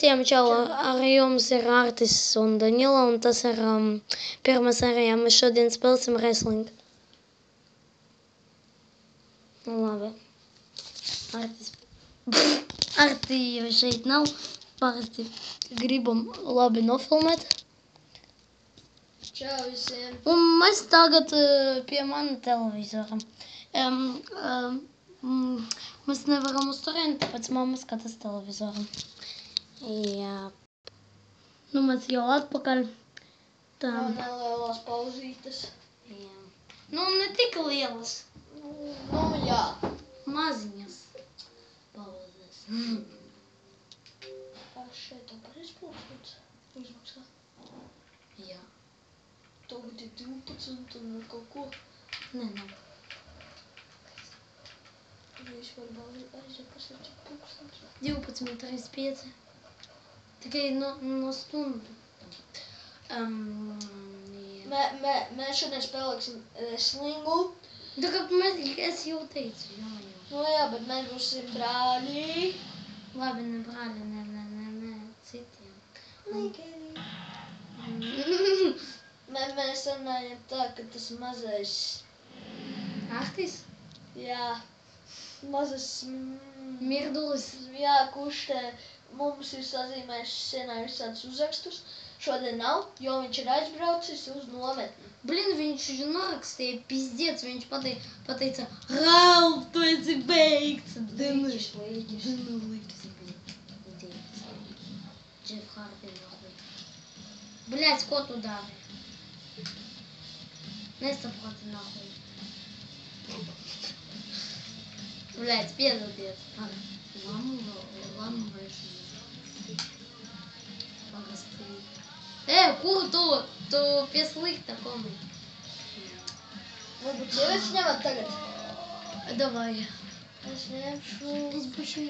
Tiem čau, ar jums ir Artis un Daņila, un tas ir pirmā sērija. Mēs šodien spēlēsim wrestling. Labi. Arti jau šeit nav. Parasti gribam labi nofilmēt. Čau visiem. Un mēs tagad pie mana televizora. Mēs nevaram uz turieni, tāpēc mamma skatās televizoru. Jā. Nu, mēs jau atpakaļ. Tā. Man nelielās pauzītes. Jā. Nu, ne tik lielas. Nu, jā. Maziņas pauzes. Šeit tā pareiz plūkstots izmaksā. Jā. Tagad ir 12 un kaut ko. Ne, nav. Es varu aiziet pasēt cik plūkstots. 12:35. Tikai no stundu. Jā. Mēs šodien spēlēksim wrestlingu. Tā kā es jau teicu, jā. Nu jā, bet mēs būsim brāļi. Labi, ne brāļi, ne, citiem. Mēs runājam tā, ka tas mazais, Artis? jā, mazas, Mirdulis. jā, kurš te mums ir sazīmējis sienā visādus uzrakstus. Šodien nav, jo viņš ir aizbraucis uz nometni. Blin, viņš narakstīja pizdец, viņš pateica, Ralf, tu esi beigts. Līķis. Līķis, blin. Jeff Hardy, nahуй. Блядь, ko tu dari? Nesaproti, nahуй. Блядь, piedodiet. Lamu vairs ne. Pagastīt. Kur tu pie slikta komi? Varbūt sievietes ņemat tagad? Davai. Es ņemšu. Es būšu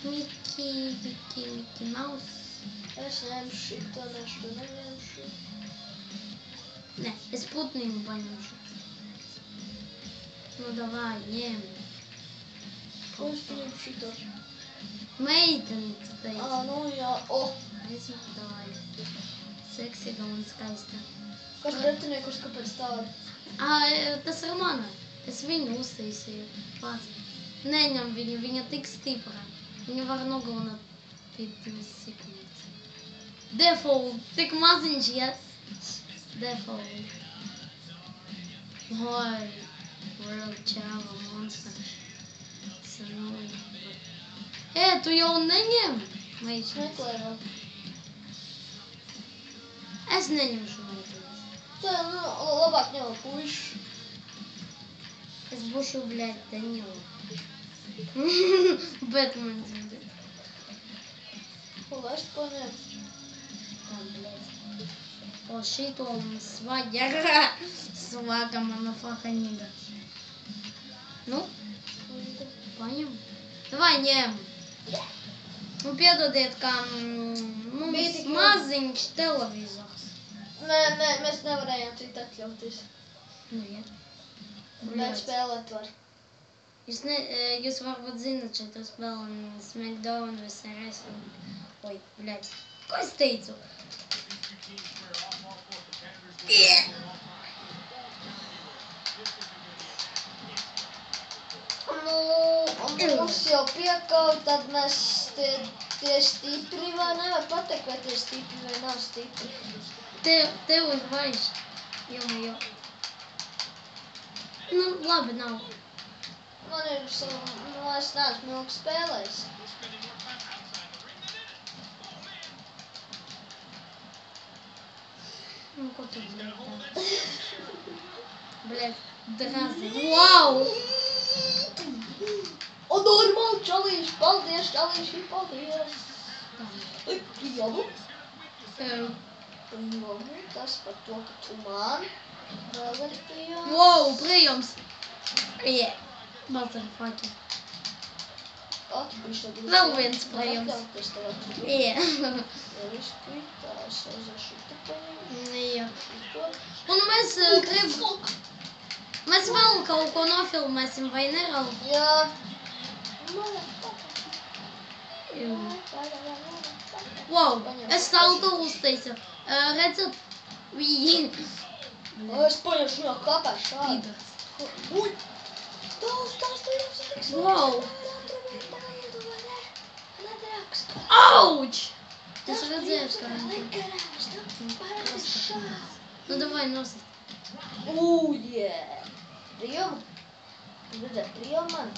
Mickey Mouse. Es ņemšu šito, nešto neņemšu. Ne, es putnīnu paņemšu. Nu, davai, ņem. Ko es ņemšu šito? Meiteni, tu teici. Nu jā, Es davai. Seksīga un skaista. Kas pretiniekus, kāpēc tāda? Tas ir mana. Es viņu uztaisīju pats. Neņem viņu, viņa tik stipra. Viņa var nogalināt 5 sekundes. Default, tik maziņš, yes. Default. Oi, World Chava monster. Sanoju. Tu jau neņem? Meitnes. Meklēju. Es neņemšu meitenes. Tā, labāk ņemam puišu. Es būšu, bļaļ, Daņila. Batmans, bļaļ. Ko es paņem? Tā, bļaļ. O šito svagara. Svaga mana fakaniga. Nu, paņem. Davai, ņem. Nu, piedodiet, kā maziņš televizors. Mēs nevarējām citu atļauties. Nu, jā. Bet spēlēt var. Jūs varbūt zināt šeit spēlēm Smackdown vai Wrestling. Oi, bļaļ. Ko es teicu? Mums jau piekauj, tad mēs tie stipri vai nevar pateikt, vai tie stipri vai nav stipri. Tev ir vairs. Jo. Nu, labi, nav. Man ir es neesmu ilgi spēlējis. Nu, ko tu bļaļ? Bļaļ, drazi. Wow! Normāli, čalīši, paldies. Prijamu. Tas par to, ka tu man vēl ir prijams. Wow, prijams. Yeah, motherfucker. Vēl viens prijams. Yeah. Es kvitās, aizašu te paņem. Jā. Un mēs mēs vēl kaut ko nofilmēsim, vai ne, Ralf? Jā. Вау, Понятно. es salto uztaisīju. Redzat? Viņi. Es poņemu šo kāpēc šādi. Pīdars. Uj! Tas ir Wow. Nedrakstu. Auč! Tas redzējis, kā viņi. Nu, davai nosist. Yeah! Prijom. Redzēt, prijom man.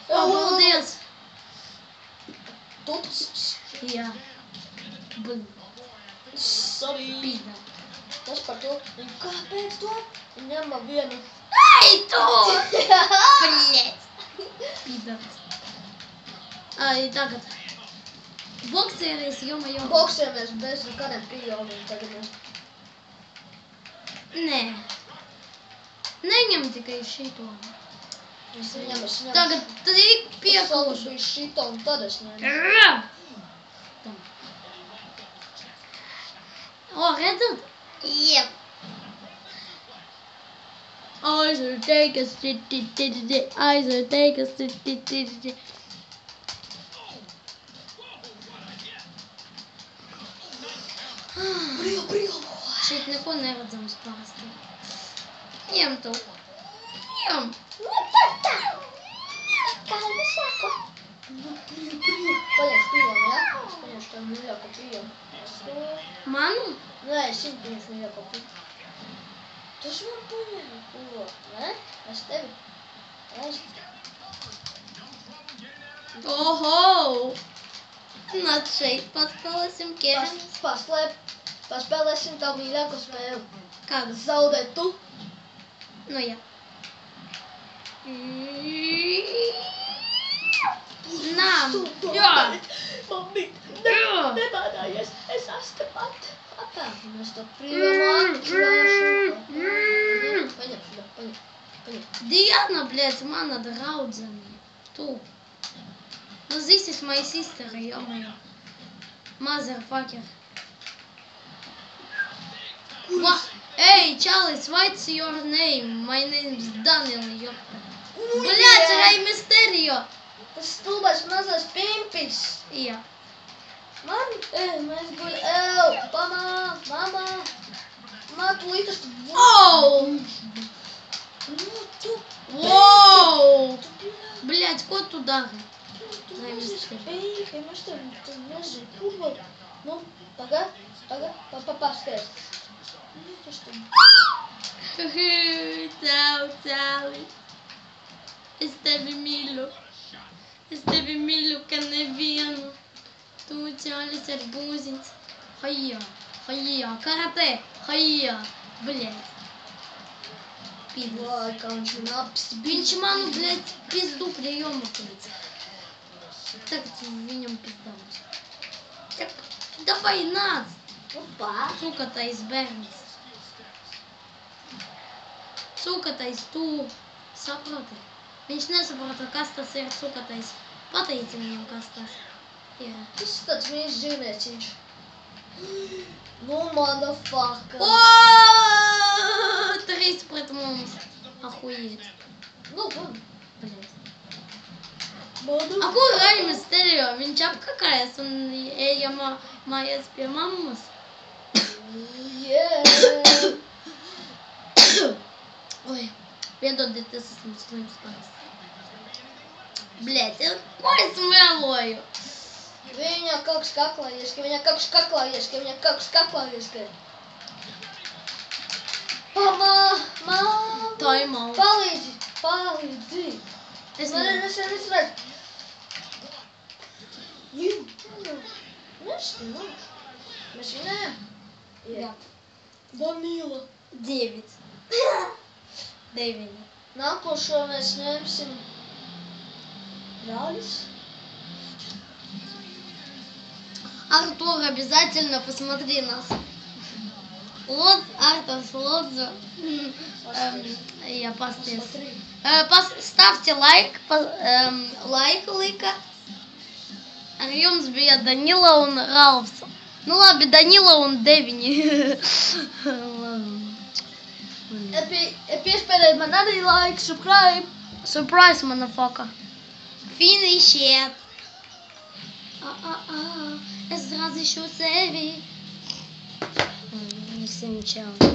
Paldies! Tuts. Jā. Bl. Sorry. Pīdars. Tas par to. Un kāpēc to? Ņemma vienu. Ai, tu! Блять! Pīdars. Ai, tagad. Boksēries, joma. Boksējamies bez kādiem prijomiem tagad mēs. Nē. Neņem tikai šito. Es ņemu. Tagad tik Es pieklušu. bija šito un tad es ņemu. Tam. O, redzat? Jep. Eyes are take us, eyes are take us, Brīv. Šeit neko neredzams parasti. Ņem tu. Ņem. Kalvi sako. Paņemšu prijomu, ja? Es paņemšu tev mīļāko prijomu. Manu? Nē, es viņu paņemšu mīļāko prijomu. Tas man paņēma, ko? Ne? Es tevi. Es. Oho! Nāc šeit, paspēlēsim ķēries. Paspēlēsim tavu mīļāko spēli. Kādu? Zaudēt tu. Nu jā. Nām. Jā. Mami, Jā. nebādājies. Es esmu tepat. Mēs to prijomu atturēšu. Paņem šitā, paņem. Diana, блядь, mana draudzene. Tu. Nu, this is my sister, ё-моё. Motherfucker. Hey, Charles, what's your name? My name is Daniel, ёpta. Блядь, Rey Mysterio. Tas stulbais mazais pimpis. Jā. Mēs guļ, mamā, tu lītas tu. Оу! Tu, Воу! tu, Блядь, ko tu dari? Nē, mēs tev nezinu, kur vēl. Nu, tagad, pasties. Tas tu. Tchau, Charles. Es tevi mīlu. Es tevi mīlu, ka nevienu. Tu, Charles, ir būziņš. Haijā, karate, haijā. Блядь. Pīdus. Vai, kā viņš man apsti. Viņš manu, блядь, pizdu prijomu teica. Tagad viņam pizdams. Так, давай, nāc. Opa. Cukatais bērns. Cukatais tu saproti. Viņš nesaprota, kas tas ir cukatais. Pateici viņam, kas tas ir. Tas tāds viens dzīvnieciņš. Nu, motherfucker. Oooo! 3 pret mums. Охуеть. Nu, man. Блядь. Motherfucker. A kur Rey Mysterio? Viņš apkakājas un eja mājās pie mammas. Yeah. Ой, piedodiet, es esmu slims parasti. Блядь, ko es meloju? Viņa kaut kas kaklājies, Mamā, Time out. palīdzi. Es Man ne... es redzu. Mēs vinējam? Jā. Danila. 9. 9. Nākošo mēs ņemsim Ралис. Артур, обязательно посмотри нас. Артур, Лодзо. Я посмотрю. Ставьте лайк. Лайка. Jums bija Danila un Ralfs. Nu labi, Danila un Devini. Piespēlēt man arī like, subscribe. Surprise, motherfucker. Finish it. Es razišu sevi. Visiem čau.